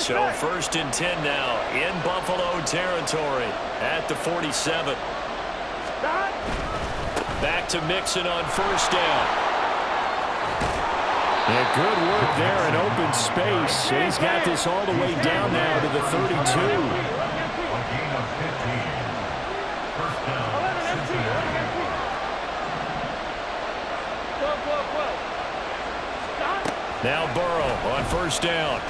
So first and 10 now in Buffalo territory at the 47. Back to Mixon on first down. And good work there in open space. He's got this all the way down now to the 32. Now Burrow on first down.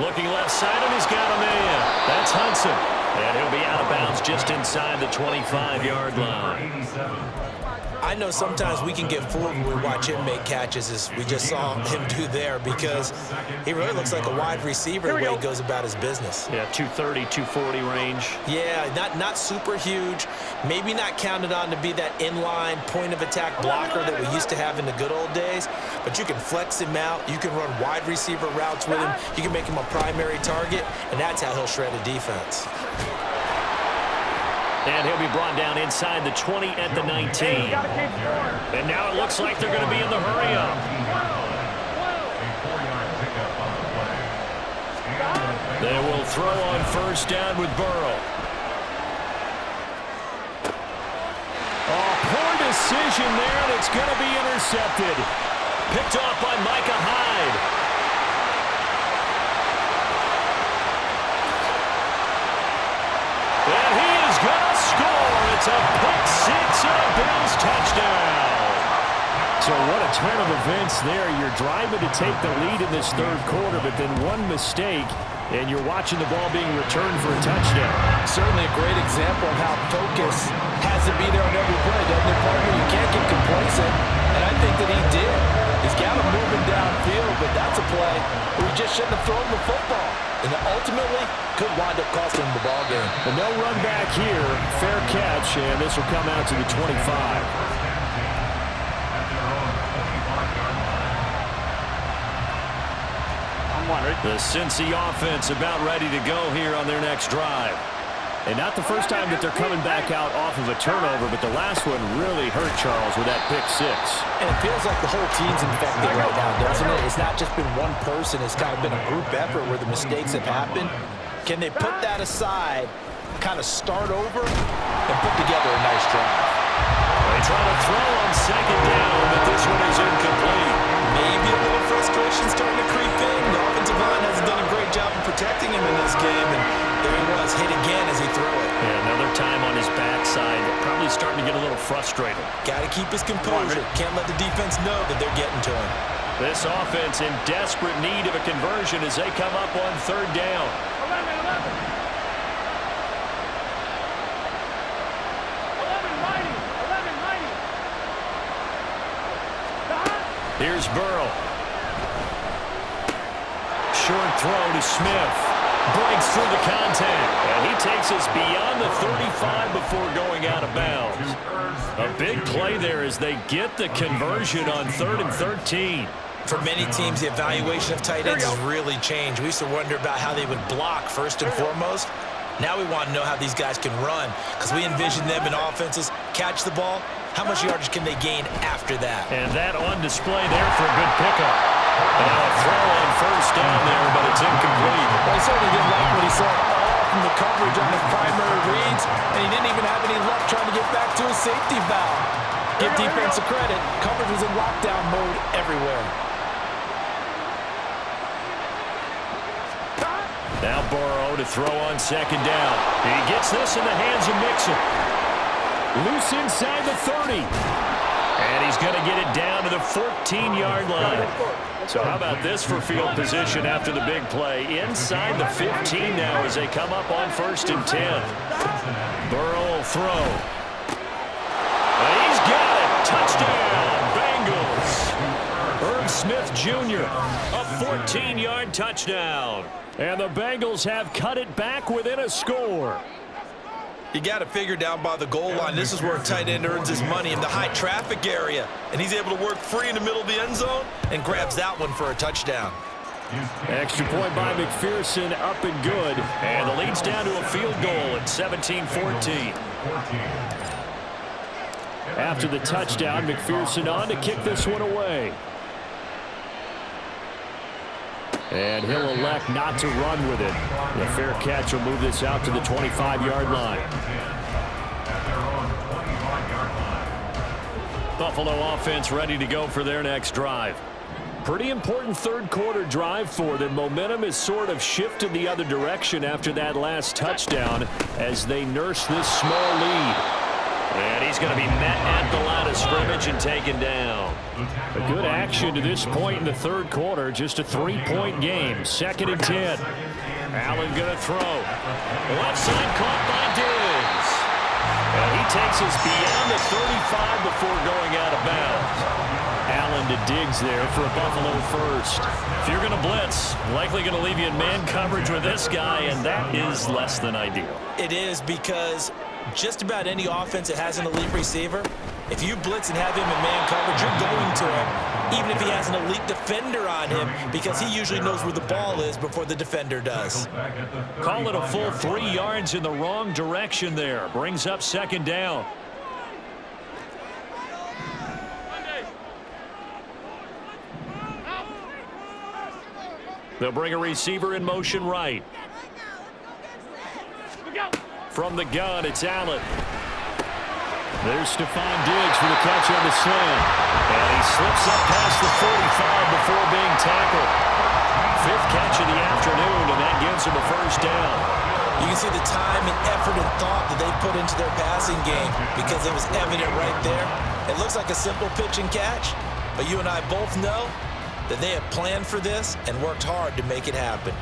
Looking left side, and he's got a man. That's Hudson. And he'll be out of bounds just inside the 25-yard line. I know sometimes we can get fooled when we watch him make catches, as we just saw him do there, because he really looks like a wide receiver the way he goes about his business. Yeah, 230, 240 range. Yeah, not super huge. Maybe not counted on to be that inline point-of-attack blocker that we used to have in the good old days, but you can flex him out. You can run wide receiver routes with him. You can make him a primary target, and that's how he'll shred a defense. And he'll be brought down inside the 20 at the 19. And now it looks like they're going to be in the hurry-up. They will throw on first down with Burrow. Oh, poor decision there, and it's going to be intercepted. Picked off by Micah Hyde. And he is going to score. It's a pick six and a Bills touchdown. So what a turn of events there. You're driving to take the lead in this third quarter, but then one mistake, and you're watching the ball being returned for a touchdown. Certainly a great example of how focus has to be there on every play, doesn't it, partner? You can't get complacent, and I think that he did. He's got him moving downfield, but that's a play where he just shouldn't have thrown the football. And ultimately could wind up costing him the ball game. And no run back here. Fair catch, and this will come out to the 25. The Cincy offense about ready to go here on their next drive. And not the first time that they're coming back out off of a turnover, but the last one really hurt Charles with that pick six. And it feels like the whole team's infected right now, doesn't it? It's not just been one person. It's kind of been a group effort where the mistakes have happened. Can they put that aside, kind of start over, and put together a nice drive? They try to throw on second down, but this one is incomplete. Maybe a little frustration starting to creep in. The offensive line hasn't done a great job of protecting him in this game, and there he was, hit again as he threw it. Yeah, another time on his backside, probably starting to get a little frustrated. Got to keep his composure. Can't let the defense know that they're getting to him. This offense in desperate need of a conversion as they come up on third down. 11. Here's Burrow. Short throw to Smith. Breaks through the contact. And he takes us beyond the 35 before going out of bounds. A big play there as they get the conversion on 3rd and 13. For many teams, the evaluation of tight ends has really changed. We used to wonder about how they would block first and foremost. Now we want to know how these guys can run, because we envision them in offenses catch the ball. How much yardage can they gain after that? And that on display there for a good pickup. And now a throw on first down there, but it's incomplete. Well, he certainly didn't like what he saw all from the coverage on his primary reads, and he didn't even have any luck trying to get back to his safety valve. Give defensive credit. Coverage was in lockdown mode everywhere. Now Burrow to throw on second down. He gets this in the hands of Mixon. Loose inside the 30. And he's going to get it down to the 14-yard line. So how about this for field position after the big play? Inside the 15 now as they come up on 1st and 10. Burrow will throw. And he's got it. Touchdown, Bengals. Irv Smith Jr., a 14-yard touchdown. And the Bengals have cut it back within a score. You got to figure down by the goal line. This is where a tight end earns his money in the high traffic area. And he's able to work free in the middle of the end zone and grabs that one for a touchdown. Extra point by McPherson, up and good. And the lead's down to a field goal at 17-14. After the touchdown, McPherson on to kick this one away. And he'll elect not to run with it. The fair catch will move this out to the 25-yard line. Buffalo offense ready to go for their next drive. Pretty important third-quarter drive for them. Momentum has sort of shifted the other direction after that last touchdown as they nurse this small lead. And he's going to be met at the line of scrimmage and taken down. A good action to this point in the third quarter. Just a 3-point game. 2nd and 10. Allen going to throw. Left side caught by Diggs. And he takes us beyond the 35 before going out of bounds. Allen to Diggs there for a Buffalo first. If you're going to blitz, likely going to leave you in man coverage with this guy, and that is less than ideal. It is, because just about any offense that has an elite receiver, if you blitz and have him in man coverage, you're going to him, even if he has an elite defender on him, because he usually knows where the ball is before the defender does. Call it a full 3 yards in the wrong direction there. Brings up 2nd down. They'll bring a receiver in motion right. From the gun, it's Allen. There's Stephon Diggs for the catch on the slant. And he slips up past the 45 before being tackled. 5th catch of the afternoon, and that gives him a first down. You can see the time and effort and thought that they put into their passing game, because it was evident right there. It looks like a simple pitch and catch, but you and I both know that they have planned for this and worked hard to make it happen.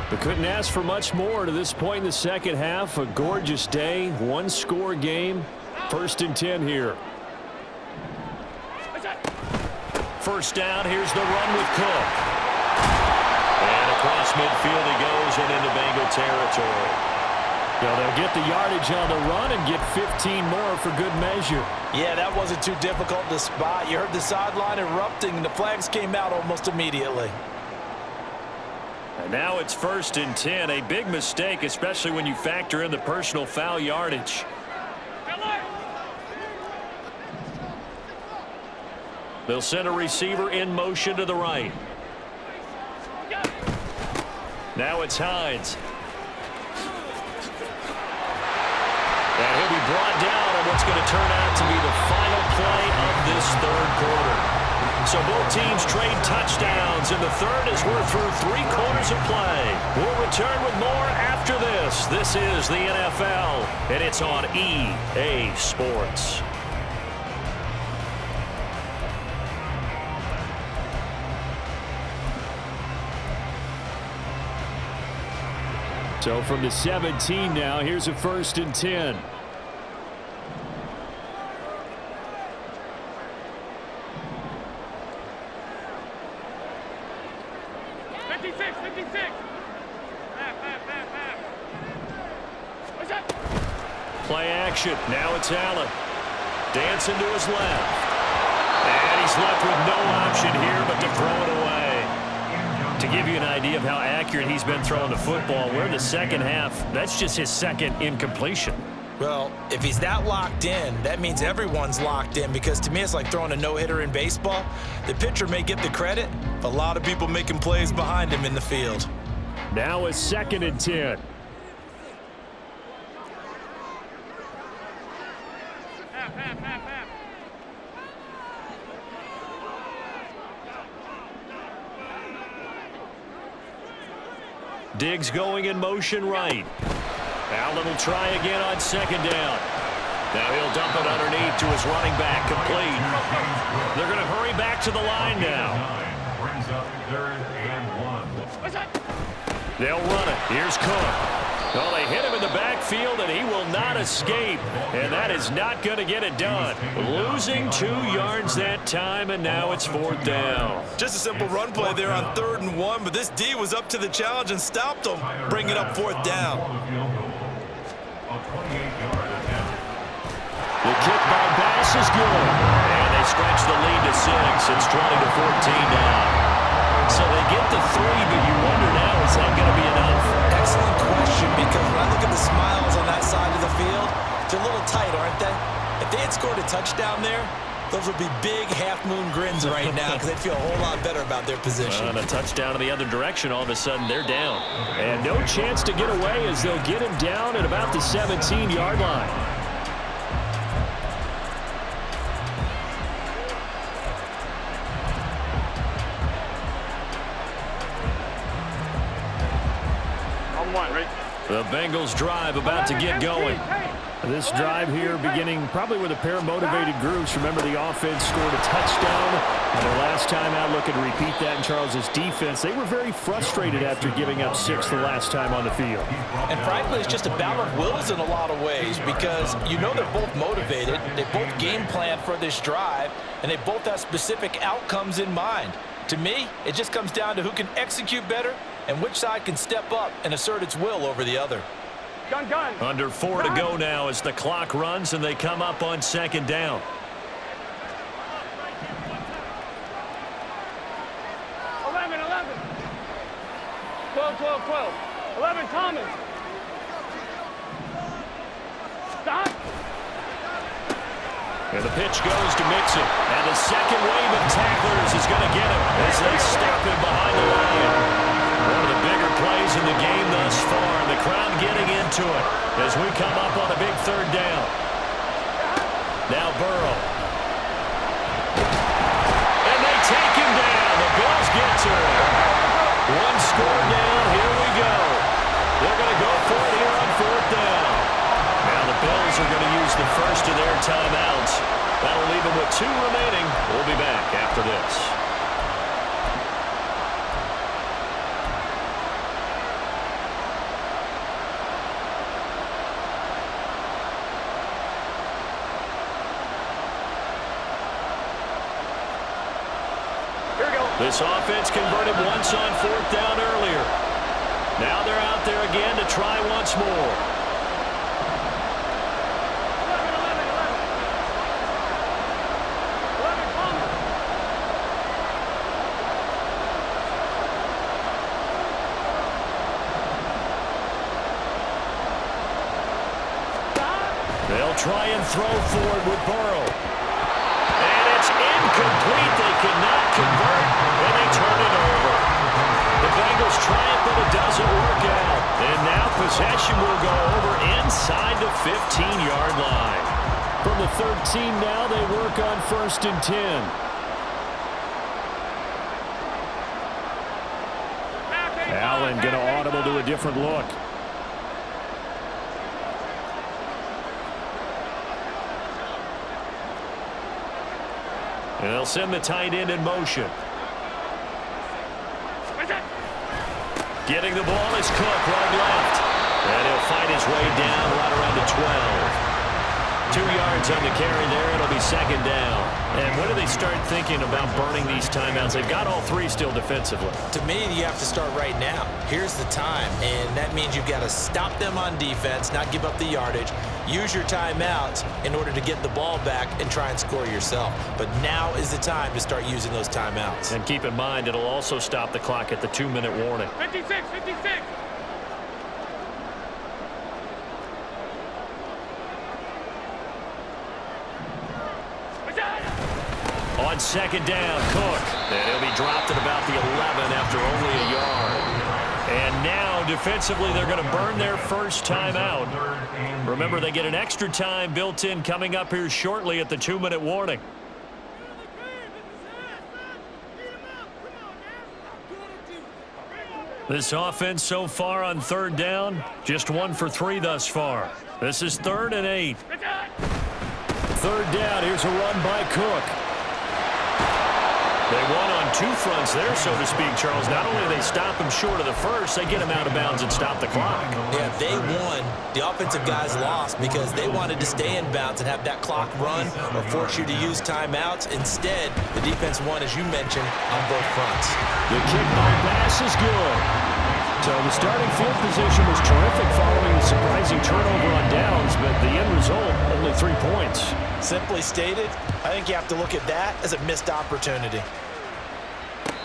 But couldn't ask for much more to this point in the second half. A gorgeous day, 1-score game. 1st and 10 here. First down, here's the run with Cook. And across midfield he goes and into Bengal territory. Now they'll get the yardage on the run and get 15 more for good measure. Yeah, that wasn't too difficult to spot. You heard the sideline erupting, and the flags came out almost immediately. And now it's 1st and 10. A big mistake, especially when you factor in the personal foul yardage. They'll send a receiver in motion to the right. Now it's Hines. And he'll be brought down on what's going to turn out to be the final play of this third quarter. So both teams trade touchdowns in the third as we're through 3 quarters of play. We'll return with more after this. This is the NFL, and it's on EA Sports. So from the 17 now, here's a 1st and 10. Play action. Now it's Allen. Dancing to his left. And he's left with no option here but to throw it away. To give you an idea of how accurate he's been throwing the football, we're in the second half. That's just his 2nd incompletion. Well, if he's that locked in, that means everyone's locked in, because to me it's like throwing a no-hitter in baseball. The pitcher may get the credit, but a lot of people making plays behind him in the field. Now a 2nd and 10. Diggs going in motion right. Allen will try again on 2nd down. Now he'll dump it underneath to his running back, complete. They're going to hurry back to the line now. They'll run it. Here's Cook. Well, they hit him in the backfield, and he will not escape. And that is not going to get it done. Losing 2 yards that time, and now it's 4th down. Just a simple run play there on 3rd and 1, but this D was up to the challenge and stopped him, bringing up 4th down. The kick by Bass is good. And they stretch the lead to 6. It's 20-14 now. So they get the 3, but you wonder now, is that going to be enough? Excellent question, because when I look at the smiles on that side of the field, they're a little tight, aren't they? If they had scored a touchdown there, Those would be big half-moon grins right now because they'd feel a whole lot better about their position. And a touchdown in the other direction, all of a sudden they're down. And no chance to get away as they'll get him down at about the 17-yard line. The Bengals drive about to get going. This drive here beginning probably with a pair of motivated groups. Remember, the offense scored a touchdown. And their last time out, looking to repeat that in Charles's defense. They were very frustrated after giving up 6 the last time on the field. And frankly, it's just a battle of wills in a lot of ways because you know they're both motivated. They both game plan for this drive, and they both have specific outcomes in mind. To me, it just comes down to who can execute better and which side can step up and assert its will over the other. Under 4 to go now as the clock runs and they come up on second down. Thomas. Stop. And the pitch goes to Mixon. And the second wave of tacklers is going to get him as they stop him behind the line. One of the bigger plays in the game thus far. And the crowd getting into it as we come up on a big third down. Now Burrow. And they take him down. The Bills get to him. One score down. Here we go. They're going to go for it here on fourth down. Now the Bills are going to use the first of their timeouts. That'll leave them with 2 remaining. We'll be back after this. This offense converted once on fourth down earlier. Now they're out there again to try once more. They'll try and throw forward with Burrow. And it's incomplete. They could not convert, and they turn it over. The Bengals try it, but it doesn't work out. And now possession will go over inside the 15-yard line. From the 13 now, they work on 1st and 10. Allen going to audible to a different look. And they'll send the tight end in motion. Getting the ball is Cook, right left. And he'll fight his way down right around the 12. 2 yards on the carry there. It'll be second down. And when do they start thinking about burning these timeouts? They've got all 3 still defensively. To me, you have to start right now. Here's the time, and that means you've got to stop them on defense, not give up the yardage. Use your timeouts in order to get the ball back and try and score yourself. But now is the time to start using those timeouts. And keep in mind, it'll also stop the clock at the 2-minute warning. 56. On second down, Cook. And he'll be dropped at about the 11 after only a yard. And now, defensively, they're going to burn their first timeout. Remember, they get an extra time built in coming up here shortly at the 2-minute warning. This offense so far on third down, just 1 for 3 thus far. This is 3rd and 8. Third down, here's a run by Cook. They won on 2 fronts there, so to speak, Charles. Not only do they stop him short of the first, they get him out of bounds and stop the clock. Yeah, they won. The offensive guys lost because they wanted to stay in bounds and have that clock run or force you to use timeouts. Instead, the defense won, as you mentioned, on both fronts. The kickball pass is good. So the starting field position was terrific following the surprising turnover on downs, but the end result, only 3 points. Simply stated, I think you have to look at that as a missed opportunity.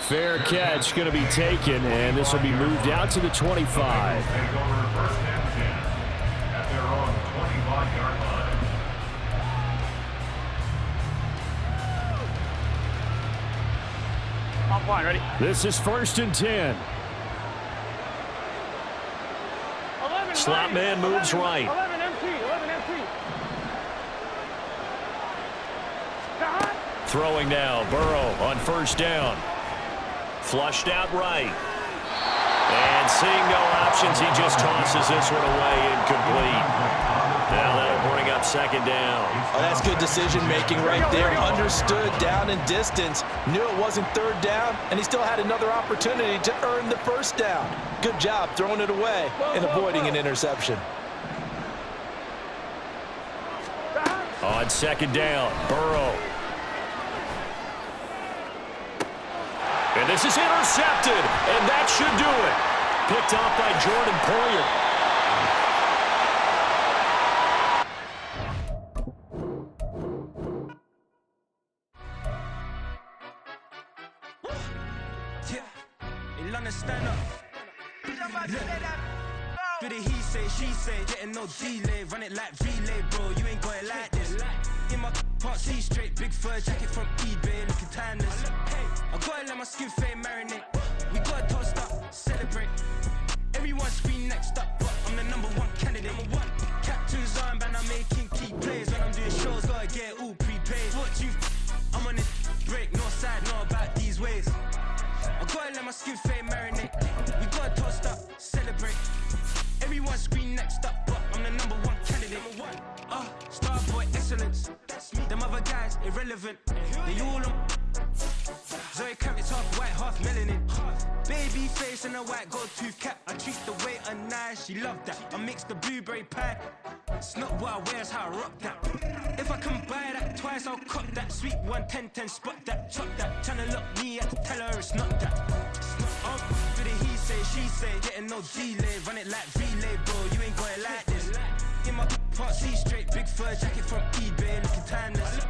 Fair catch going to be taken, and this will be moved out to the 25. Fine, ready? This is 1st and 10. 11 Slot man moves right. 11 MT, 11 MT. Stop. Throwing now, Burrow on 1st down. Flushed out right. And seeing no options, he just tosses this one away, incomplete. Now that'll bring up 2nd down. Oh, that's good decision-making right there. Understood down and distance. Knew it wasn't 3rd down, and he still had another opportunity to earn the 1st down. Good job throwing it away and avoiding an interception. On 2nd down, Burrow. And this is intercepted, and that should do it. Picked off by Jordan Poyer. Stand up. Do the he say, she say, getting no delay, run it like relay, bro. You ain't got it like this. In my part C straight, big fur jacket from eBay, looking timeless. I gotta let my skin fade marinate. We gotta toast up, celebrate. Everyone scream next up, but I'm the #1 candidate. Captain's armband, I'm making key plays. When I'm doing shows, gotta get all prepaid. What you? I'm on it break, no side, not about these ways. I gotta let my skin fade marinate. We gotta toast up, celebrate. Everyone scream next up, but I'm the #1 candidate. Starboy excellence. Them other guys irrelevant. They all on. Zoe Camp, it's half white, half melanin. Baby face and a white gold tooth cap. I treat the waiter nice, she love that. I mix the blueberry pie. It's not what I wear, it's how I rock that. If I can buy that twice, I'll cut that. Sweet 110, spot that, chop that. Tryna look me, I had to tell her it's not that. For the he say, she say, getting no delay. Run it like relay, bro, you ain't got it like this. In my part C straight, big fur jacket from eBay, looking timeless.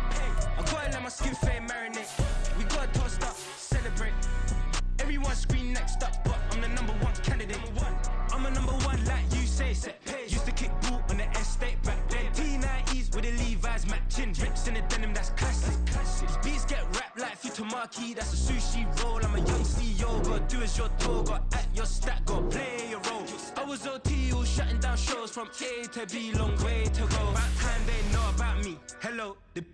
I gotta let my skin fade marinate. We gotta toast up, celebrate. Everyone scream next up, but I'm the #1 candidate. I'm a #1 like you say, set pace. Used to kick ball on the estate back then. T90s with the Levi's matching. Rips in the denim, that's classic. These beats get wrapped like Futamaki, that's a sushi roll. I'm a young CEO, gotta do as you're told. Gotta act your stat, gotta play your role. I was OT, all shutting down shows from A to B, long way to go. About time they know about me. Hello, the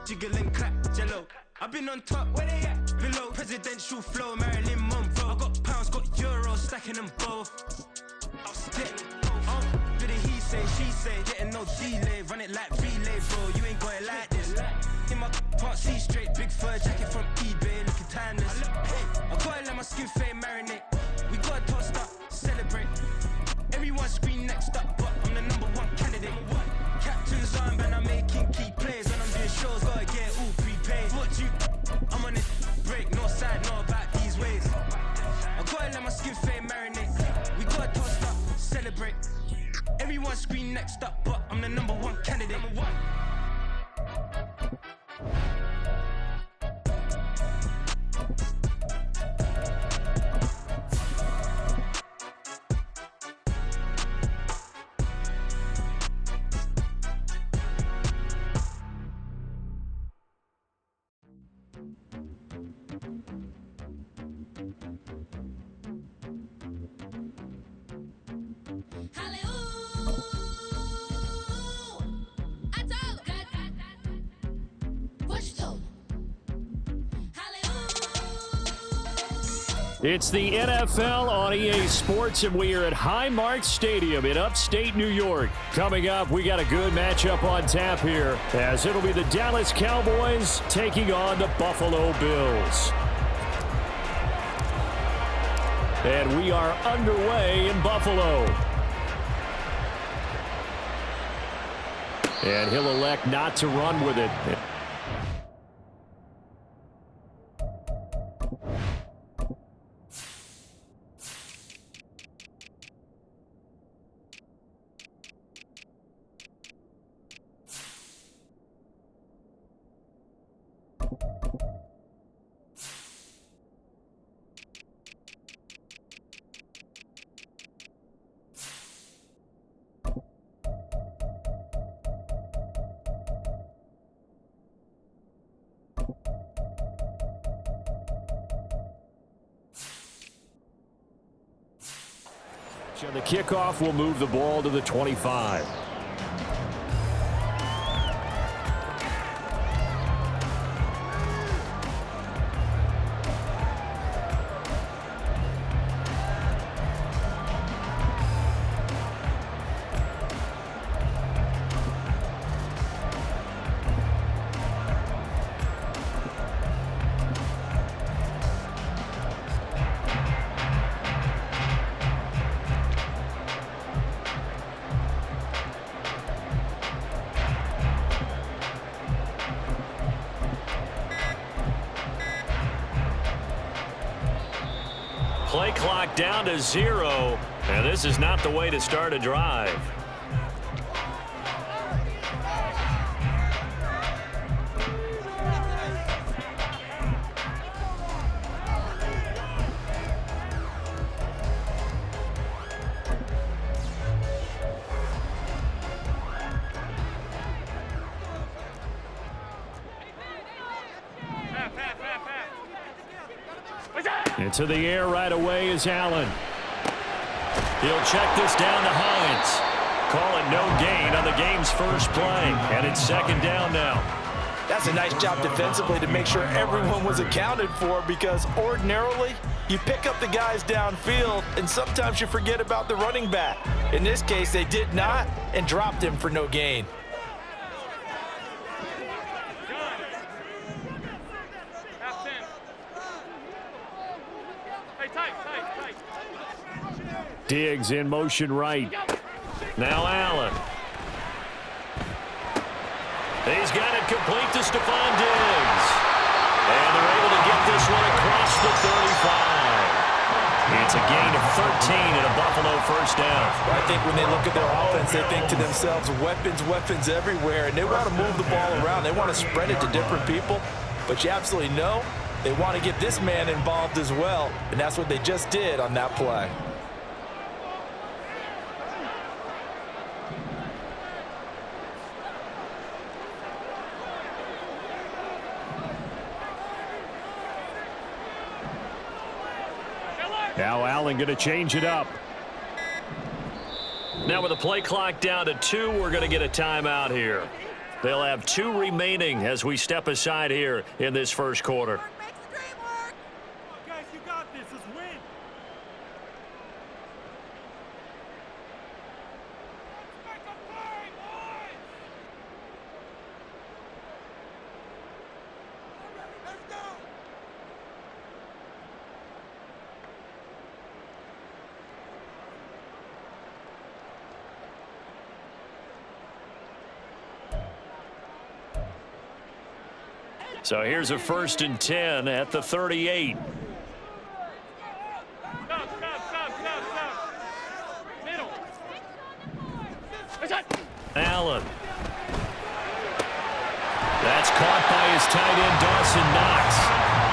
jiggle and clap, jello. I've been on top, where they at? Below, presidential flow, Marilyn Monroe. I got pounds, got euros, stacking them both. I'll stick. Do the he say, she say, getting no delay, run it like relay, bro. You ain't got it like this. In my part C straight, big fur jacket from eBay, looking timeless. I gotta let my skin fade marinate. We gotta toast up, celebrate. Everyone scream next up, but I'm the #1 candidate. Captain's armband, I'm making key plays. When I'm doing shows, gotta get all prepaid. What you? I'm on it break, no side, no about these ways. I gotta let my skin fade marinate. We gotta toast up, celebrate. Everyone scream next up, but I'm the #1 candidate. It's the NFL on EA Sports, and we are at Highmark Stadium in upstate New York. Coming up, we got a good matchup on tap here, as it'll be the Dallas Cowboys taking on the Buffalo Bills. And we are underway in Buffalo. And he'll elect not to run with it. The kickoff will move the ball to the 25. Play clock down to 0, and this is not the way to start a drive. Into the air right away is Allen. He'll check this down to Hines. Call it no gain on the game's first play, and it's second down now. That's a nice job defensively to make sure everyone was accounted for, because ordinarily you pick up the guys downfield and sometimes you forget about the running back. In this case, they did not and dropped him for no gain. Diggs in motion right. Now Allen. He's got it complete to Stephon Diggs. And they're able to get this one across the 35. It's a gain of 13 and a Buffalo first down. I think when they look at their offense, they think to themselves, weapons everywhere, and they want to move the ball around. They want to spread it to different people, but you absolutely know they want to get this man involved as well, and that's what they just did on that play. Now Allen going to change it up. Now with the play clock down to 2, we're going to get a timeout here. They'll have 2 remaining as we step aside here in this first quarter. Guys, you got this. Let's win. So here's a 1st and 10 at the 38. Stop. Middle. Allen. That's caught by his tight end, Dawson Knox.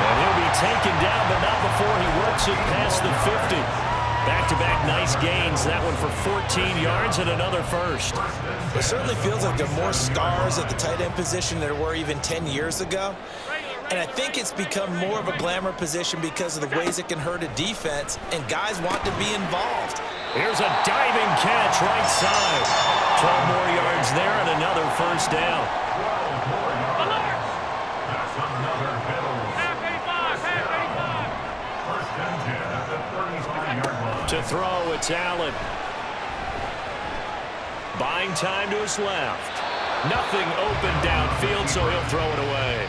And he'll be taken down, but not before he works it past the 50. Back-to-back nice gains. That one for 14 yards and another first. It certainly feels like there are more stars at the tight end position than there were even 10 years ago. And I think it's become more of a glamour position because of the ways it can hurt a defense, and guys want to be involved. Here's a diving catch right side. 12 more yards there and another first down. To throw, it's Allen. Buying time to his left. Nothing open downfield, so he'll throw it away.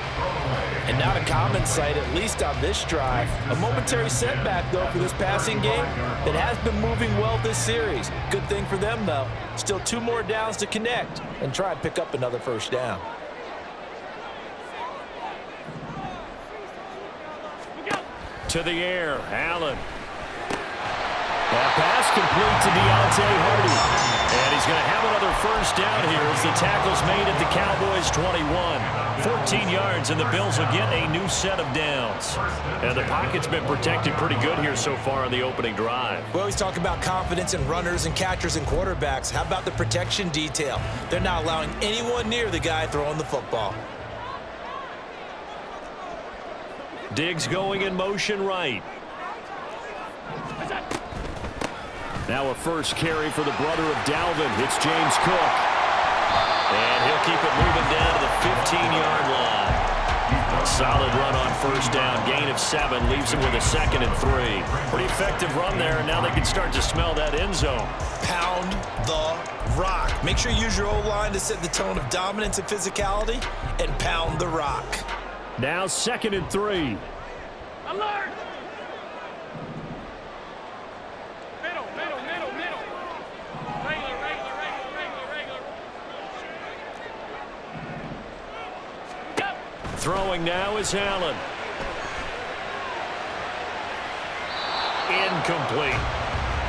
And not a common sight, at least on this drive. A momentary setback, though, for this passing game that has been moving well this series. Good thing for them, though. Still 2 more downs to connect and try and pick up another first down. To the air, Allen. That pass complete to Deontay Hardy. And he's going to have another first down here as the tackle's made at the Cowboys' 21. 14 yards, and the Bills will get a new set of downs. And the pocket's been protected pretty good here so far in the opening drive. We always talk about confidence in runners and catchers and quarterbacks. How about the protection detail? They're not allowing anyone near the guy throwing the football. Diggs going in motion right. Now a first carry for the brother of Dalvin. It's James Cook. And he'll keep it moving down to the 15-yard line. A solid run on first down. Gain of 7 leaves him with a 2nd and 3. Pretty effective run there, and now they can start to smell that end zone. Pound the rock. Make sure you use your O-line to set the tone of dominance and physicality, and pound the rock. Now 2nd and 3. Alert! Middle, middle, middle, middle. Regular, regular, regular, regular, regular. Yep. Throwing now is Allen. Incomplete.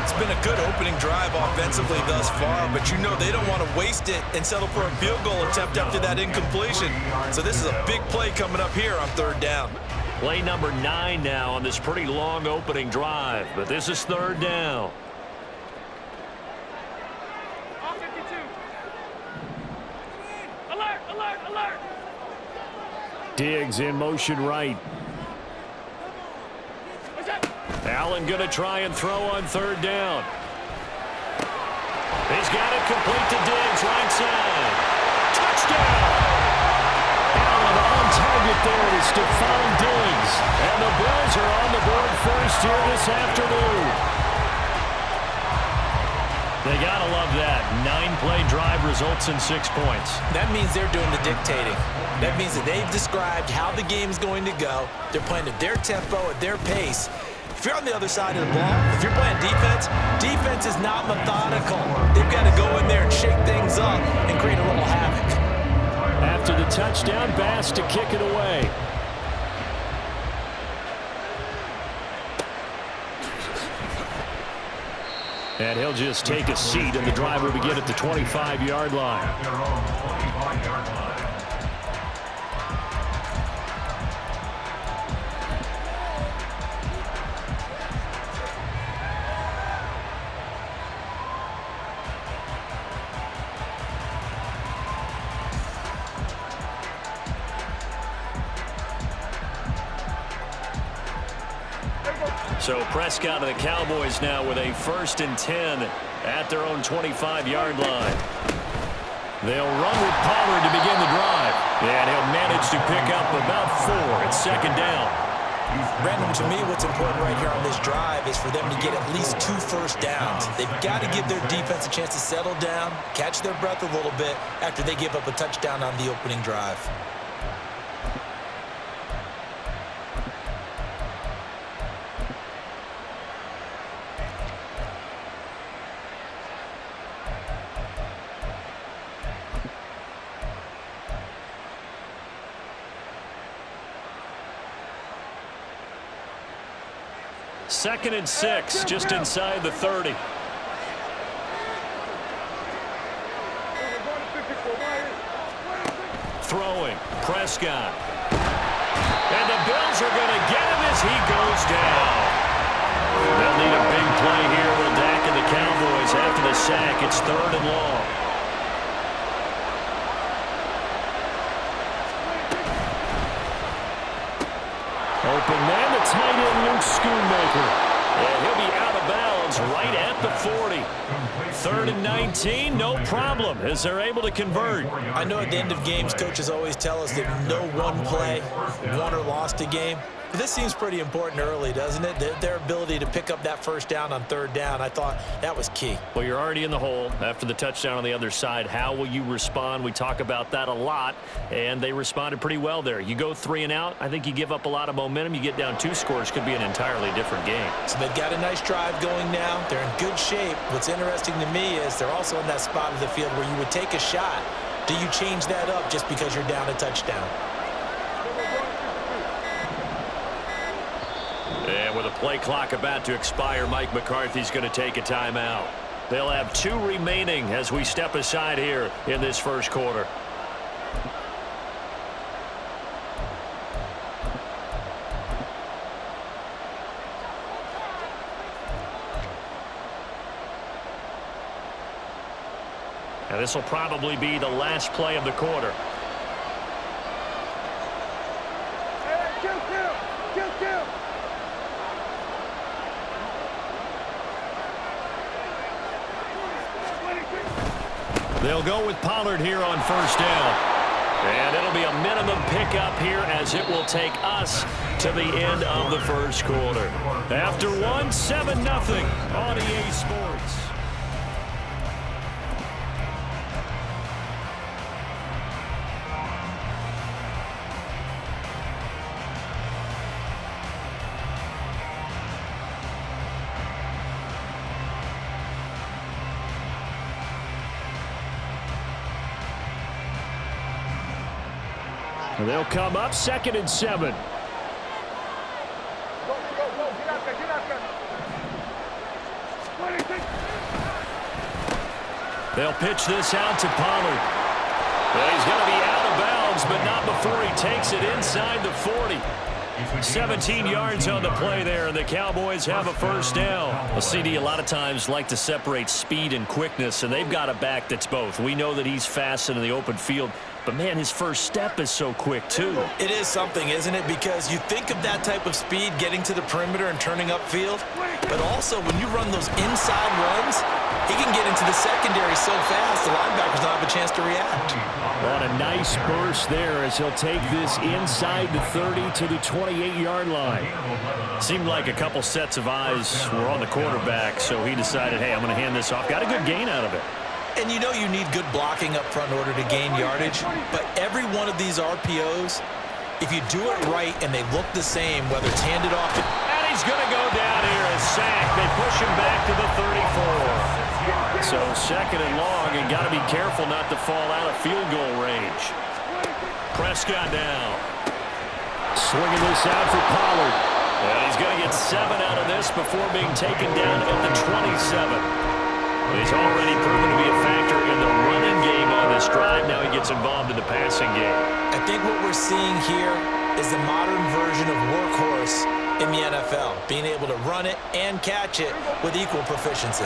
It's been a good opening drive offensively thus far, but you know they don't want to waste it and settle for a field goal attempt after that incompletion. So this is a big play coming up here on 3rd down. Play number 9 now on this pretty long opening drive, but this is 3rd down. All 52. Alert, alert, alert. Diggs in motion right. What's that? Allen going to try and throw on 3rd down. He's got it complete to Diggs, right side. Touchdown! Allen on target there is Stephon Diggs. And the Bills are on the board first here this afternoon. They got to love that. 9-play drive results in 6 points. That means they're doing the dictating. That means that they've described how the game's going to go. They're playing at their tempo, at their pace. If you're on the other side of the ball, if you're playing defense, defense is not methodical. They've got to go in there and shake things up and create a little havoc. After the touchdown, Bass to kick it away. And he'll just take a seat, and the drive will begin at the 25-yard line. So Prescott and the Cowboys now with a 1st and 10 at their own 25-yard line. They'll run with Pollard to begin the drive. And he'll manage to pick up about 4 at 2nd down. Brandon, to me, what's important right here on this drive is for them to get at least 2 first downs. They've got to give their defense a chance to settle down, catch their breath a little bit after they give up a touchdown on the opening drive. Second and 6, just inside the 30. Throwing, Prescott. And the Bills are going to get him as he goes down. They'll need a big play here with Dak and the Cowboys after the sack. It's 3rd and long. Open man, the tight end, Luke Schoonmaker. And he'll be out of bounds right at the 40. 3rd and 19, no problem, as they're able to convert. I know at the end of games, coaches always tell us that no one play won or lost a game. But this seems pretty important early, doesn't it? Their ability to pick up that first down on 3rd down, I thought that was key. Well, you're already in the hole after the touchdown on the other side. How will you respond? We talk about that a lot, and they responded pretty well there. You go 3 and out, I think you give up a lot of momentum. You get down 2 scores, could be an entirely different game. So they've got a nice drive going now. They're in good shape. What's interesting to me is they're also in that spot of the field where you would take a shot. Do you change that up just because you're down a touchdown? And with a play clock about to expire, Mike McCarthy's going to take a timeout. They'll have 2 remaining as we step aside here in this first quarter. And this will probably be the last play of the quarter. They'll go with Pollard here on first down. And it'll be a minimum pickup here as it will take us to the end of the first quarter. After one, 7-0 on EA Sports. They'll come up 2nd and 7. They'll pitch this out to Pollard. Well, he's going to be out of bounds, but not before he takes it inside the 40. 17 yards on the play there, and the Cowboys have a first down. Well, CD, a lot of times like to separate speed and quickness, and they've got a back that's both. We know that he's fast in the open field, but, man, his first step is so quick, too. It is something, isn't it? Because you think of that type of speed getting to the perimeter and turning upfield, but also when you run those inside runs, he can get into the secondary so fast, the linebackers don't have a chance to react. What a nice burst there as he'll take this inside the 30 to the 28-yard line. Seemed like a couple sets of eyes were on the quarterback, so he decided, hey, I'm going to hand this off. Got a good gain out of it. And you know you need good blocking up front in order to gain yardage, but every one of these RPOs, if you do it right and they look the same, whether it's handed off to... And he's going to go down here and sack. They push him back to the 34. So 2nd and long, and got to be careful not to fall out of field goal range. Prescott now. Swinging this out for Pollard. And he's going to get 7 out of this before being taken down at the 27. He's already proven to be a factor in the running game on this drive. Now he gets involved in the passing game. I think what we're seeing here is the modern version of workhorse in the NFL, being able to run it and catch it with equal proficiency.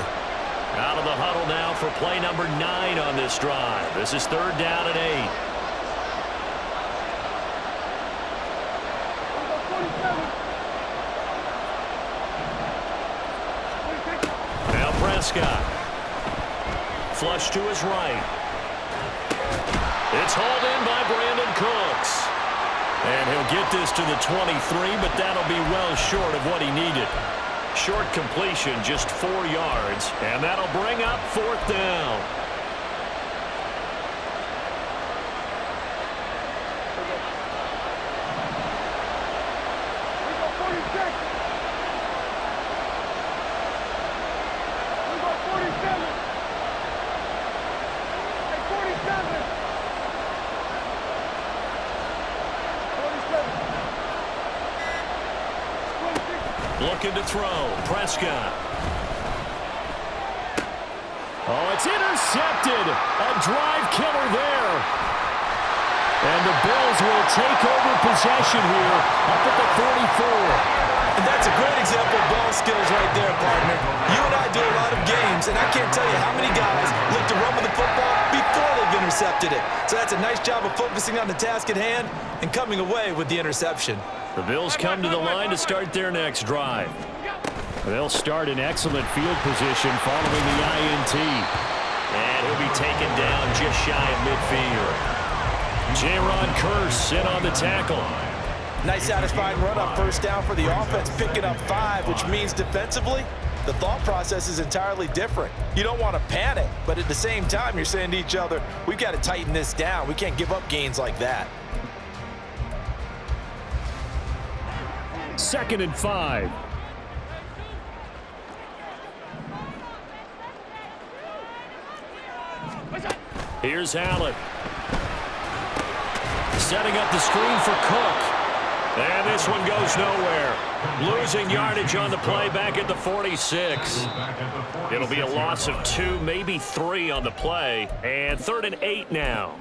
Out of the huddle now for play number 9 on this drive. This is 3rd down and 8. Now Prescott. Flush to his right. It's hauled in by Brandon Cooks. And he'll get this to the 23, but that'll be well short of what he needed. Short completion, just 4 yards, and that'll bring up 4th down. Looking to throw. Prescott. Oh, it's intercepted. A drive killer there. And the Bills will take over possession here up at the 44. And that's a great example of ball skills right there, partner. You and I do a lot of games, and I can't tell you how many guys look to run with the football before they've intercepted it. So that's a nice job of focusing on the task at hand and coming away with the interception. The Bills come to the line to start their next drive. They'll start in excellent field position following the INT. And he'll be taken down just shy of midfield. J-Ron Curse in on the tackle. Nice satisfying run on first down for the offense, picking up 5, which means defensively, the thought process is entirely different. You don't want to panic, but at the same time, you're saying to each other, we've got to tighten this down. We can't give up gains like that. 2nd and 5. Here's Allen. Setting up the screen for Cook. And this one goes nowhere. Losing yardage on the play back at the 46. It'll be a loss of 2, maybe 3 on the play. And 3rd and 8 now.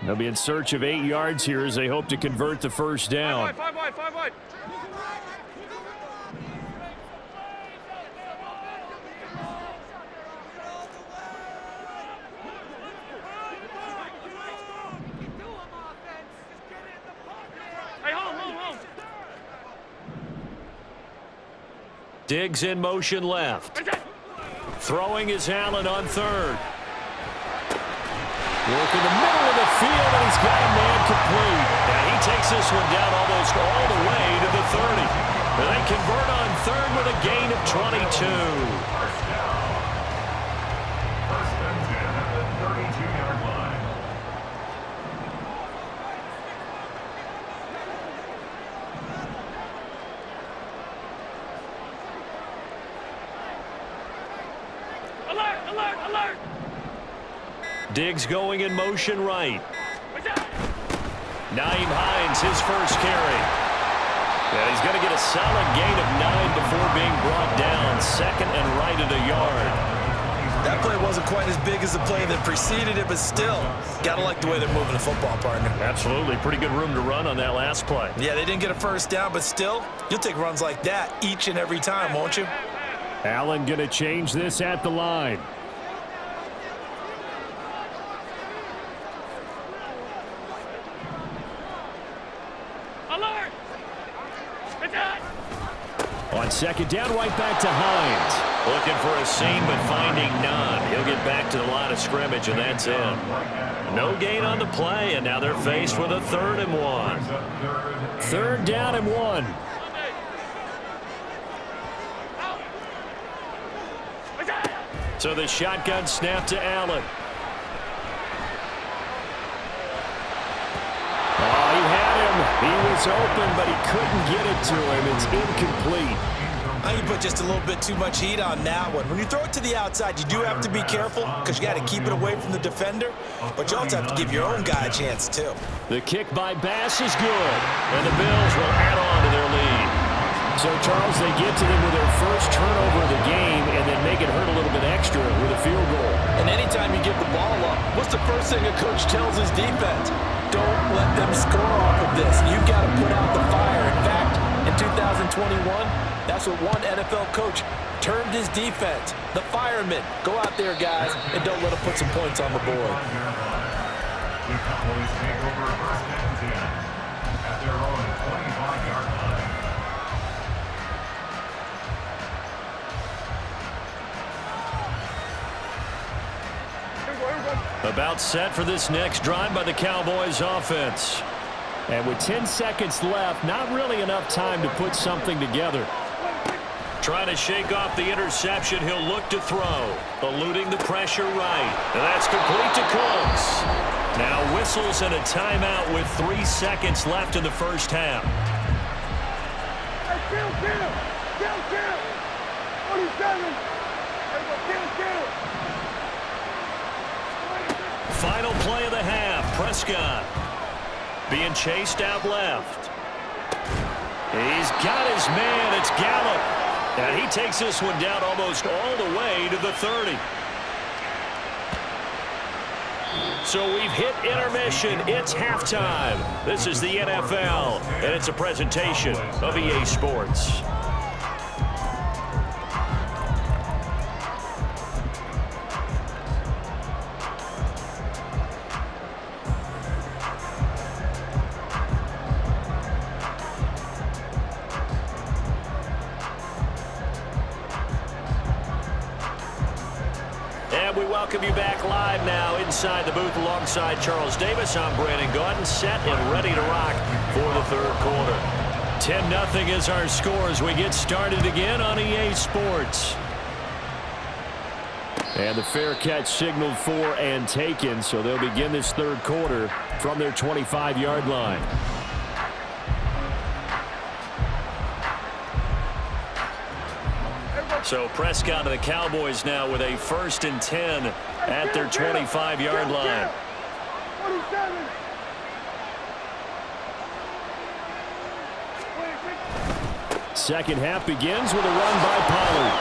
They'll be in search of 8 yards here as they hope to convert the first down. 5 wide. Diggs in motion left. Throwing is Allen on third. Work in the middle of the field, and he's got a man complete. And he takes this one down almost all the way to the 30. And they convert on third with a gain of 22. Alert, alert, alert! Diggs going in motion right. Nyheim Hines, his first carry. And he's going to get a solid gain of 9 before being brought down. Second and right at a yard. That play wasn't quite as big as the play that preceded it, but still, got to like the way they're moving the football, partner. Absolutely. Pretty good room to run on that last play. Yeah, they didn't get a first down, but still, you'll take runs like that each and every time, won't you? Allen going to change this at the line. Alert! Attack! On second down, right back to Hines. Looking for a seam, but finding none. He'll get back to the line of scrimmage, and that's in. No gain on the play, and now they're faced with a 3rd and 1. 3rd down and 1. So the shotgun snap to Allen. Oh, he had him. He was open, but he couldn't get it to him. It's incomplete. I think you put just a little bit too much heat on that one. When you throw it to the outside, you do have to be careful because you got to keep it away from the defender, but you also have to give your own guy a chance, too. The kick by Bass is good, and the Bills will add on to their lead. So, Charles, they get to them with their first turnover of the game and then make it hurt a little bit extra with a field goal. And anytime you give the ball up, what's the first thing a coach tells his defense? Don't let them score off of this. You've got to put out the fire. In fact, in 2021, that's what one NFL coach termed his defense. The firemen. Go out there, guys, and don't let them put some points on the board. The Cowboys take over first and 10 at their own 25-yard line. About set for this next drive by the Cowboys offense. And with 10 seconds left, not really enough time to put something together. Trying to shake off the interception, he'll look to throw. Eluding the pressure right. And that's complete to Cooks. Now whistles and a timeout with 3 seconds left in the first half. Hey, kill! 47! Kill! Final play of the half. Prescott being chased out left. He's got his man. It's Gallup. And he takes this one down almost all the way to the 30. So we've hit intermission. It's halftime. This is the NFL, and it's a presentation of EA Sports. We welcome you back live now inside the booth alongside Charles Davis. I'm Brandon Gaudin, set and ready to rock for the third quarter. 10-0 is our score as we get started again on EA Sports. And the fair catch signaled for and taken, so they'll begin this third quarter from their 25-yard line. So Prescott and the Cowboys now with a 1st and 10 at their 25-yard line. 47! Second half begins with a run by Pollard.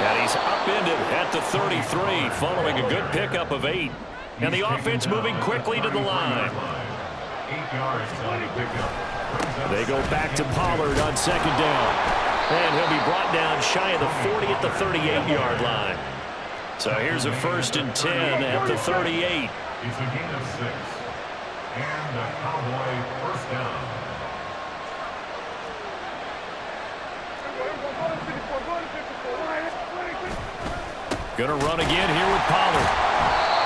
And he's upended at the 33 following a good pickup of 8. And the offense moving quickly to the line. 8 yards on the pickup. They go back to Pollard on second down. And he'll be brought down shy of the 40 at the 38-yard line. So here's a 1st and 10 at the 38. It's a gain of 6. And a Cowboy first down. Gonna run again here with Pollard.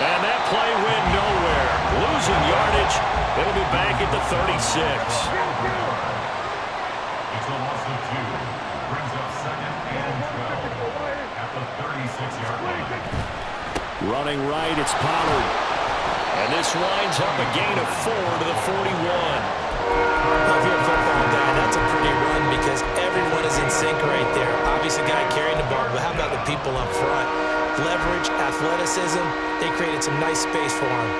And that play went nowhere. Losing yardage. It'll be back at the 36. It's a loss of 2. Brings up 2nd and 12 at the 36-yard line. Running right, it's Pollard. And this winds up a gain of 4 to the 41. If you're a football guy, that's a pretty run because everyone is in sync right there. Obviously, the guy carrying the ball, but how about the people up front? Leverage, athleticism, they created some nice space for him.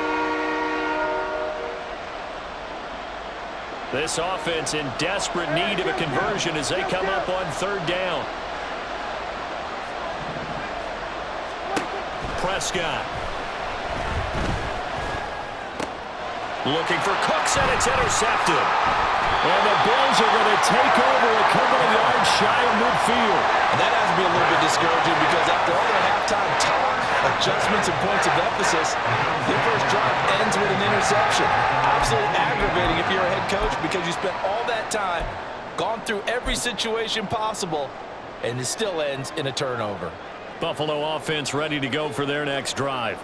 This offense in desperate need of a conversion as they come up on 3rd down. Prescott. Looking for Cooks, and it's intercepted. And the Bills are going to take over a couple of yards shy of midfield. And that has to be a little bit discouraging because after all the halftime talk, adjustments, and points of emphasis, their first drive ends with an interception. Absolutely aggravating if you're a head coach because you spent all that time, gone through every situation possible, and it still ends in a turnover. Buffalo offense ready to go for their next drive.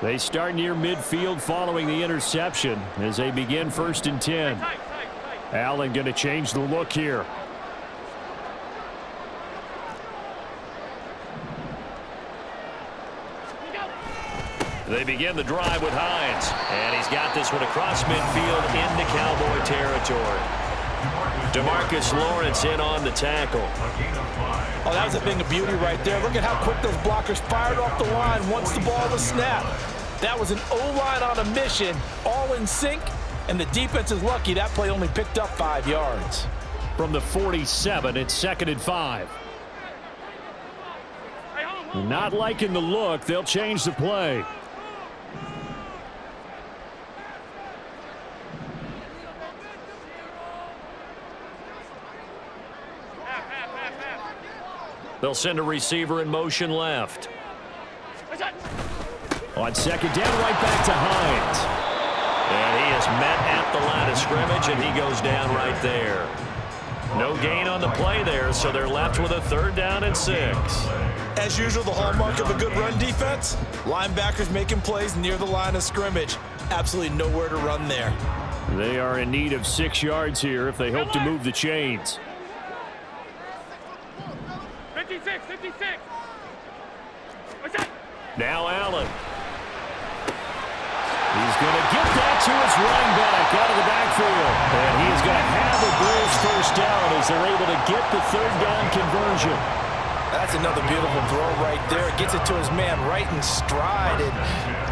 They start near midfield following the interception as they begin 1st and 10. Allen going to change the look here. They begin the drive with Hines. And he's got this one across midfield into Cowboy territory. DeMarcus Lawrence in on the tackle. Oh, that was a thing of beauty right there. Look at how quick those blockers fired off the line once the ball was snapped. That was an O-line on a mission, all in sync, and the defense is lucky that play only picked up 5 yards. From the 47, it's 2nd and 5. Not liking the look. They'll change the play. They'll send a receiver in motion left. On 2nd down, right back to Hines. And he is met at the line of scrimmage, and he goes down right there. No gain on the play there, so they're left with a 3rd down and 6. As usual, the hallmark of a good run defense, linebackers making plays near the line of scrimmage. Absolutely nowhere to run there. They are in need of 6 yards here if they hope to move the chains. 56, 56. Now Allen. He's going to get that to his running back out of the backfield. And he is going to have the Bills 1st down as they're able to get the 3rd down conversion. That's another beautiful throw right there. Gets it to his man right in stride. And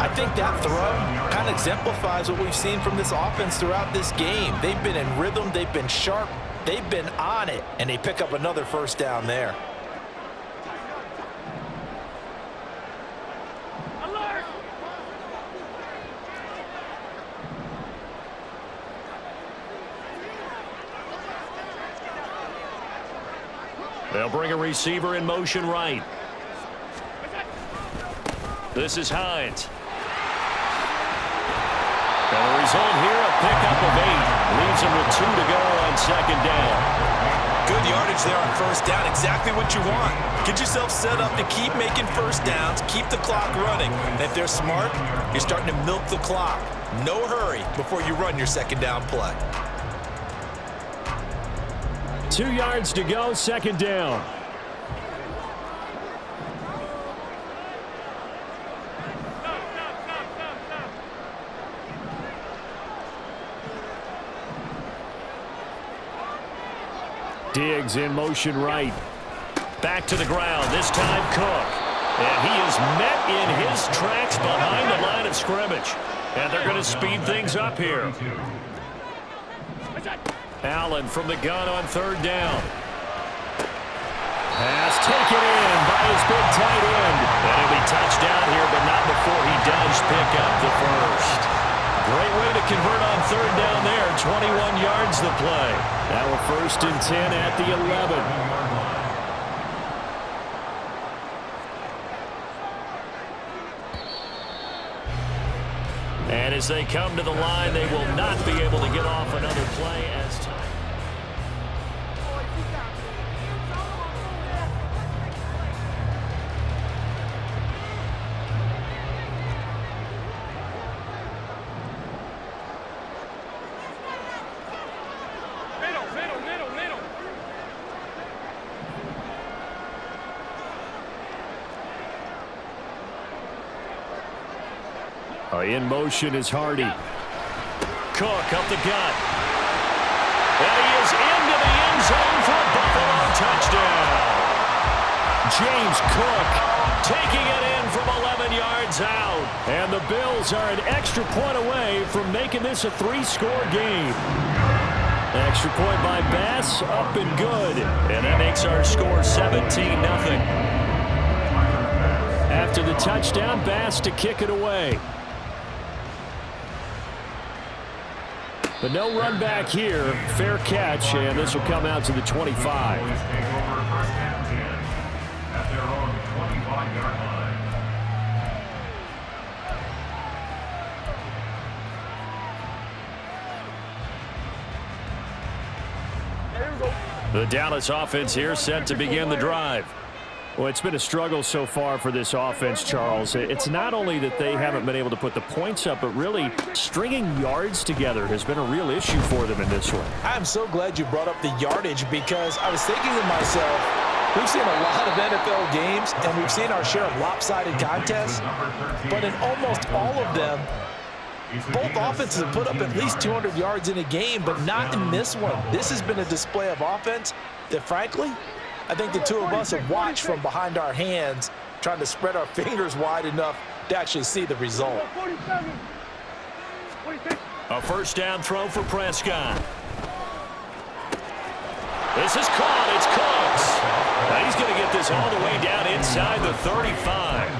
I think that throw kind of exemplifies what we've seen from this offense throughout this game. They've been in rhythm. They've been sharp. They've been on it. And they pick up another 1st down there. They'll bring a receiver in motion right. This is Hines. And the result here, a pickup of 8. Leaves him with 2 to go on 2nd down. Good yardage there on 1st down. Exactly what you want. Get yourself set up to keep making 1st downs. Keep the clock running. And if they're smart, you're starting to milk the clock. No hurry before you run your 2nd down play. 2 yards to go, 2nd down. Diggs in motion right. Back to the ground, this time Cook. And he is met in his tracks behind the line of scrimmage. And they're going to speed things up here. Allen from the gun on 3rd down. Pass taken in by his big tight end. And he'll be touched down here, but not before he does pick up the 1st. Great way to convert on 3rd down there. 21 yards the play. Now we're 1st and 10 at the 11. And as they come to the line, they will not be able to get off another play as time. In motion is Hardy. Cook up the gut. And he is into the end zone for a Buffalo touchdown. James Cook taking it in from 11 yards out. And the Bills are an extra point away from making this a 3-score game. Extra point by Bass, up and good. And that makes our score 17-0. After the touchdown, Bass to kick it away. But no run back here. Fair catch, and this will come out to the 25. Cowboys take over first and 10 at their own 25-yard line. The Dallas offense here set to begin the drive. Well, it's been a struggle so far for this offense, Charles. It's not only that they haven't been able to put the points up, but really stringing yards together has been a real issue for them in this one. I'm so glad you brought up the yardage because I was thinking to myself, we've seen a lot of NFL games and we've seen our share of lopsided contests, but in almost all of them, both offenses have put up at least 200 yards in a game, but not in this one. This has been a display of offense that, frankly, I think the two of us have watched from behind our hands, trying to spread our fingers wide enough to actually see the result. A first down throw for Prescott. This is caught. It's Cooks. Now he's going to get this all the way down inside the 35.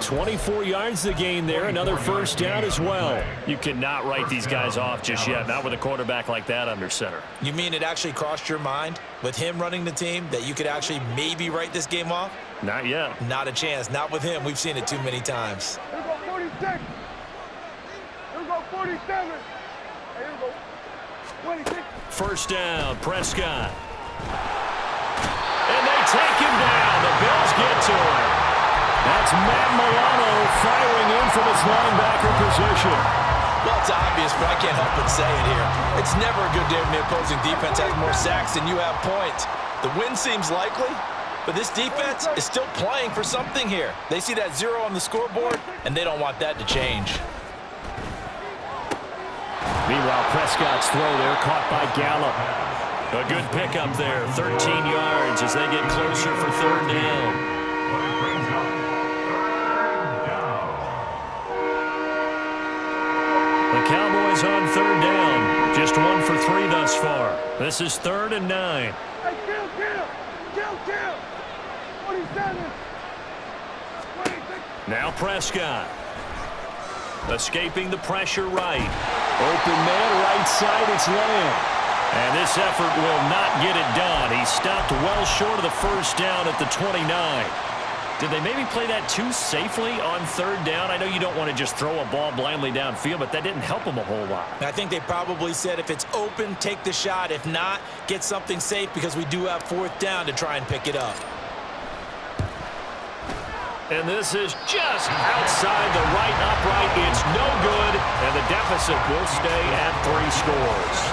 24 yards to gain there. Another first down as well. You cannot write these guys off just yet, not with a quarterback like that under center. You mean it actually crossed your mind with him running the team that you could actually maybe write this game off? Not yet. Not a chance. Not with him. We've seen it too many times. Here we go 46. Here we go 47. Here we go 26. First down, Prescott. And they take him down. The Bills get to him. That's Matt Milano firing in from his linebacker position. Well, it's obvious, but I can't help but say it here. It's never a good day when the opposing defense has more sacks than you have points. The win seems likely, but this defense is still playing for something here. They see that 0 on the scoreboard, and they don't want that to change. Meanwhile, Prescott's throw there caught by Gallup. A good pickup there, 13 yards as they get closer for third down. Brings up third down. The Cowboys on third down. Just 1 for 3 thus far. This is 3rd and 9. Hey, kill. 47. 26. Now Prescott. Escaping the pressure right. Open man right side, it's Lamb. And this effort will not get it done. He stopped well short of the first down at the 29. Did they maybe play that too safely on third down? I know you don't want to just throw a ball blindly downfield, but that didn't help them a whole lot. I think they probably said if it's open, take the shot. If not, get something safe because we do have 4th down to try and pick it up. And this is just outside the right upright. It's no good, and the deficit will stay at 3 scores.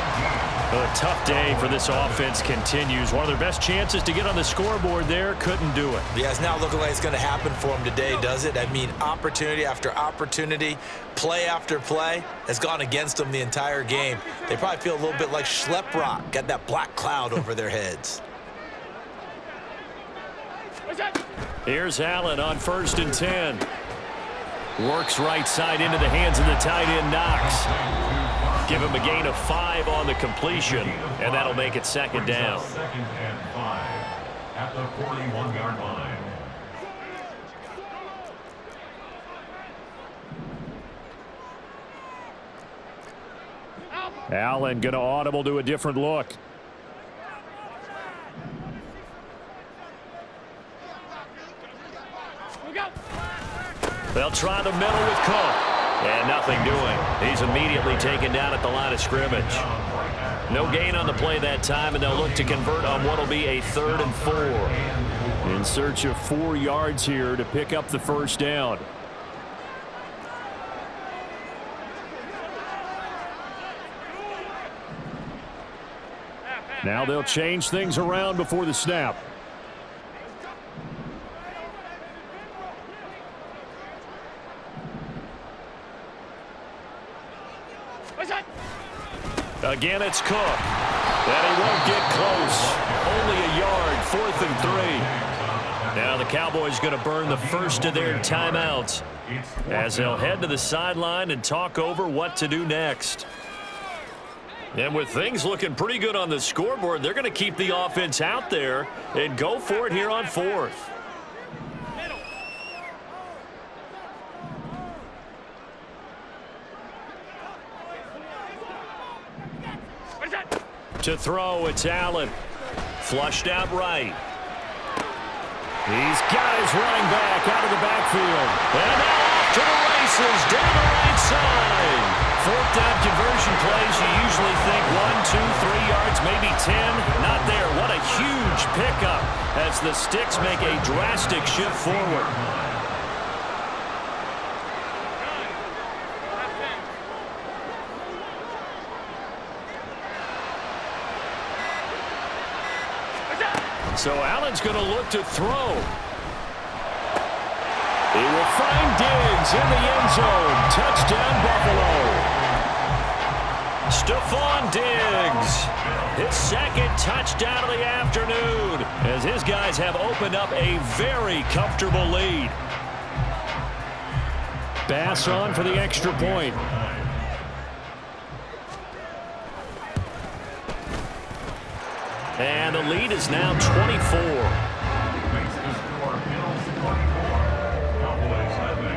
A tough day for this offense continues. One of their best chances to get on the scoreboard there, couldn't do it. Yeah, it's not looking like it's going to happen for them today, does it? I mean, opportunity after opportunity, play after play has gone against them the entire game. They probably feel a little bit like Schlep Rock, got that black cloud over their heads. Here's Allen on 1st and 10. Works right side into the hands of the tight end Knox. Give him a gain of 5 on the completion, and that'll make it 2nd down. 2nd and 5 at the 41-yard line. Allen going to audible to a different look. They'll try the middle with Cook. And nothing doing. He's immediately taken down at the line of scrimmage. No gain on the play that time, and they'll look to convert on what will be a 3rd and 4. In search of 4 yards here to pick up the first down. Now they'll change things around before the snap. Again, it's Cook. And he won't get close. Only a yard, 4th and 3. Now the Cowboys going to burn the first of their timeouts as they'll head to the sideline and talk over what to do next. And with things looking pretty good on the scoreboard, they're going to keep the offense out there and go for it here on 4th. To throw, it's Allen. Flushed out right. He's got his running back out of the backfield. And now off to the races down the right side. 4th down conversion plays, you usually think 1, 2, 3 yards, maybe 10. Not there. What a huge pickup as the Sticks make a drastic shift forward. So Allen's going to look to throw. He will find Diggs in the end zone. Touchdown, Buffalo. Stephon Diggs, his 2nd touchdown of the afternoon, as his guys have opened up a very comfortable lead. Bass on for the extra point. And the lead is now 24. Makes the score Bills 24. Cowboys 11.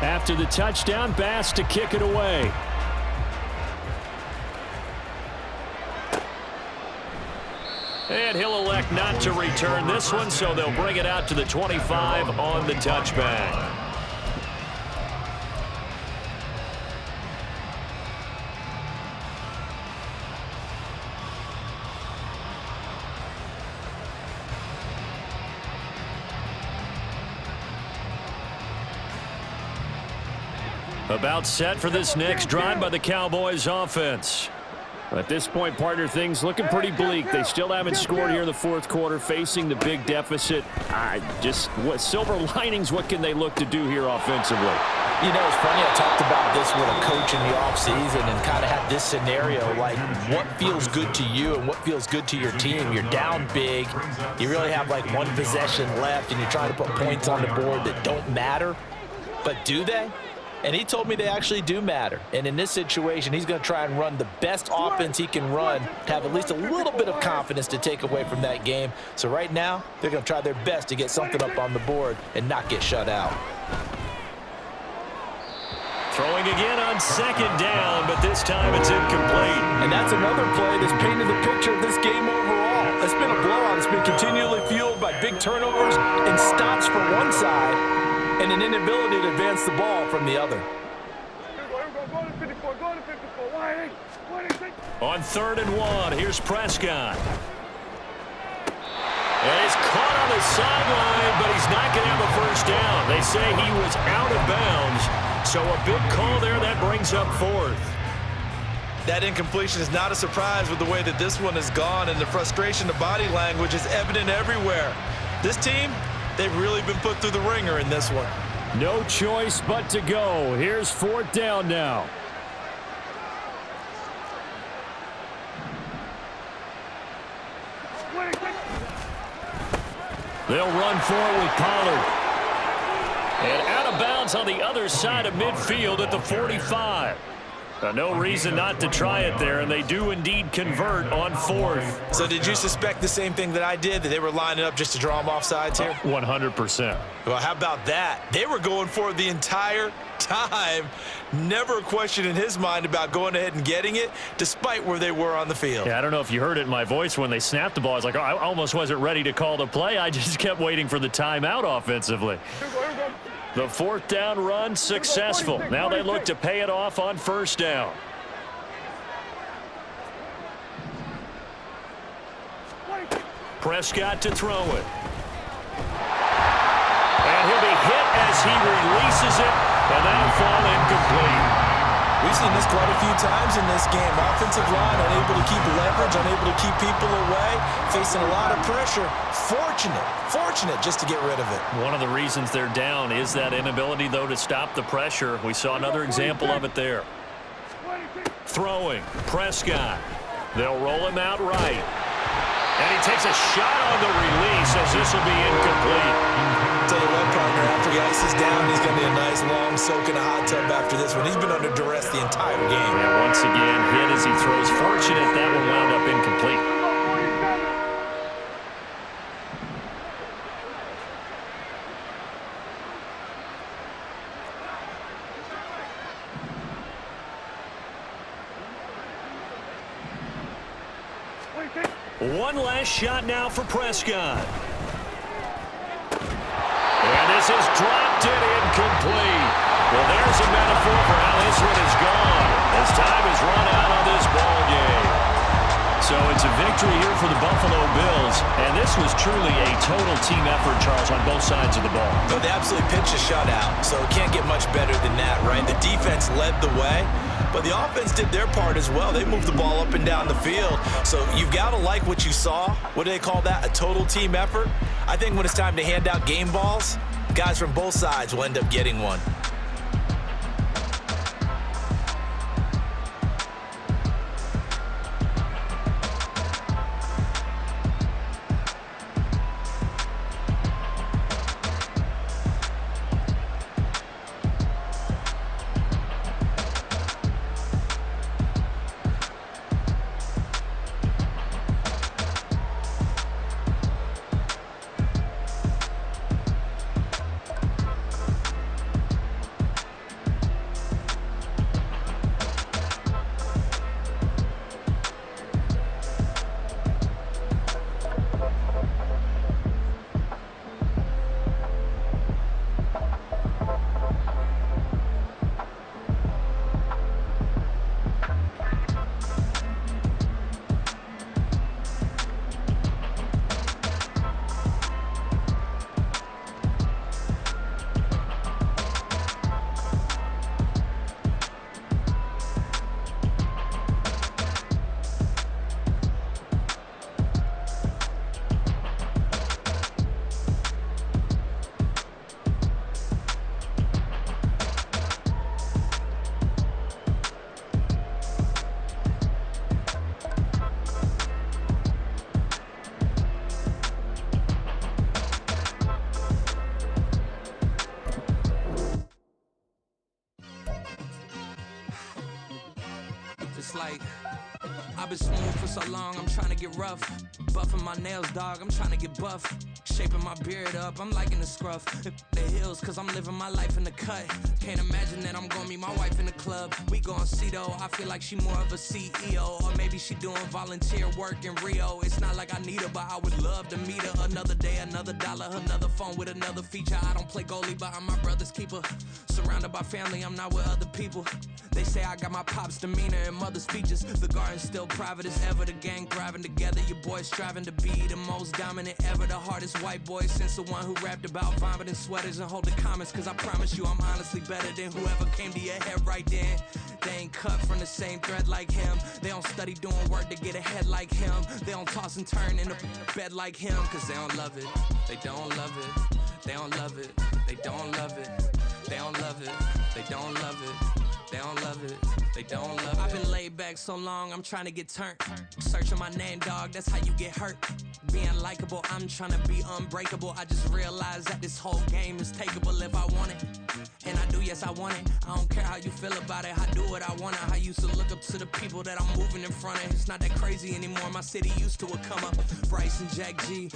After the touchdown, Bass to kick it away. And he'll elect not to return this one, so they'll bring it out to the 25 on the touchback. About set for this next drive by the Cowboys offense. At this point, partner, things looking pretty bleak. They still haven't scored here in the 4th quarter, facing the big deficit. What silver linings, what can they look to do here offensively? You know, it's funny, I talked about this with a coach in the offseason and kind of had this scenario, like what feels good to you and what feels good to your team. You're down big. You really have like one possession left, and you're trying to put points on the board that don't matter. But do they? And he told me they actually do matter. And in this situation, he's going to try and run the best offense he can run to have at least a little bit of confidence to take away from that game. So right now, they're going to try their best to get something up on the board and not get shut out. Throwing again on 2nd down, but this time it's incomplete. And that's another play that's painted the picture of this game overall. It's been a blowout. It's been continually fueled by big turnovers and stops from one side and an inability to advance the ball from the other. Go to 54, go to 54. 1-8. On 3rd and 1, here's Prescott. And he's caught on the sideline, but he's not going to have a first down. They say he was out of bounds, so a big call there that brings up 4th. That incompletion is not a surprise with the way that this one has gone, and the frustration, the body language is evident everywhere. This team, they've really been put through the ringer in this one. No choice but to go. Here's 4th down now. They'll run forward with Pollard. And out of bounds on the other side of midfield at the 45. No reason not to try it there, and they do indeed convert on 4th. So did you suspect the same thing that I did, that they were lining up just to draw them off sides here? 100%. Well, how about that? They were going for it the entire time. Never a question in his mind about going ahead and getting it, despite where they were on the field. Yeah, I don't know if you heard it in my voice when they snapped the ball. I was like, oh, I almost wasn't ready to call the play. I just kept waiting for the timeout offensively. The 4th down run successful. Now they look to pay it off on 1st down. Prescott to throw it. And he'll be hit as he releases it, and that'll fall incomplete. We've seen this quite a few times in this game. Offensive line unable to keep leverage, unable to keep people away, facing a lot of pressure. Fortunate just to get rid of it. One of the reasons they're down is that inability, though, to stop the pressure. We saw another example of it there. Throwing, Prescott. They'll roll him out right. And he takes a shot on the release as this will be incomplete. Tell you what, partner, after he ices down, he's going to need a nice long soak in a hot tub after this one. He's been under duress the entire game. And once again, hit as he throws. Fortunate that one wound up incomplete. One last shot now for Prescott. And this is dropped and incomplete. Well, there's a metaphor for how this one is gone as time is run out on this ball game. So it's a victory here for the Buffalo Bills, and this was truly a total team effort, Charles, on both sides of the ball. No, they absolutely pitched a shutout, so it can't get much better than that, right? The defense led the way, but the offense did their part as well. They moved the ball up and down the field, so you've got to like what you saw. What do they call that? A total team effort? I think when it's time to hand out game balls, guys from both sides will end up getting one. Like, I've been smooth for so long, I'm trying to get rough. Buffing my nails, dog, I'm trying to get buff. Shaping my beard up, I'm liking the scruff. The hills, cause I'm living my life in the cut. Can't imagine that I'm gonna meet my wife in the club. We gon' see though, I feel like she more of a CEO. Or maybe she doing volunteer work in Rio. It's not like I need her, but I would love to meet her. Another day, another dollar, another phone with another feature. I don't play goalie, but I'm my brother's keeper. Surrounded by family, I'm not with other people. They say I got my pop's demeanor and mother's features. The garden's still private as ever. The gang thriving together. Your boys striving to be the most dominant ever. The hardest white boy since the one who rapped about vomiting sweaters and holding comments. Cause I promise you I'm honestly better than whoever came to your head right then. They ain't cut from the same thread like him. They don't study doing work to get ahead like him. They don't toss and turn in the bed like him. Cause they don't love it. They don't love it. They don't love it. They don't love it. They don't love it. They don't love it. They don't love it. They don't love it. I've been laid back so long, I'm trying to get turned. Searching my name, dog, that's how you get hurt. Being likable, I'm trying to be unbreakable. I just realized that this whole game is takeable if I want it. And I do, yes, I want it. I don't care how you feel about it. I do what I want it. I used to look up to the people that I'm moving in front of. It's not that crazy anymore. My city used to a come up. Bryce and Jack G.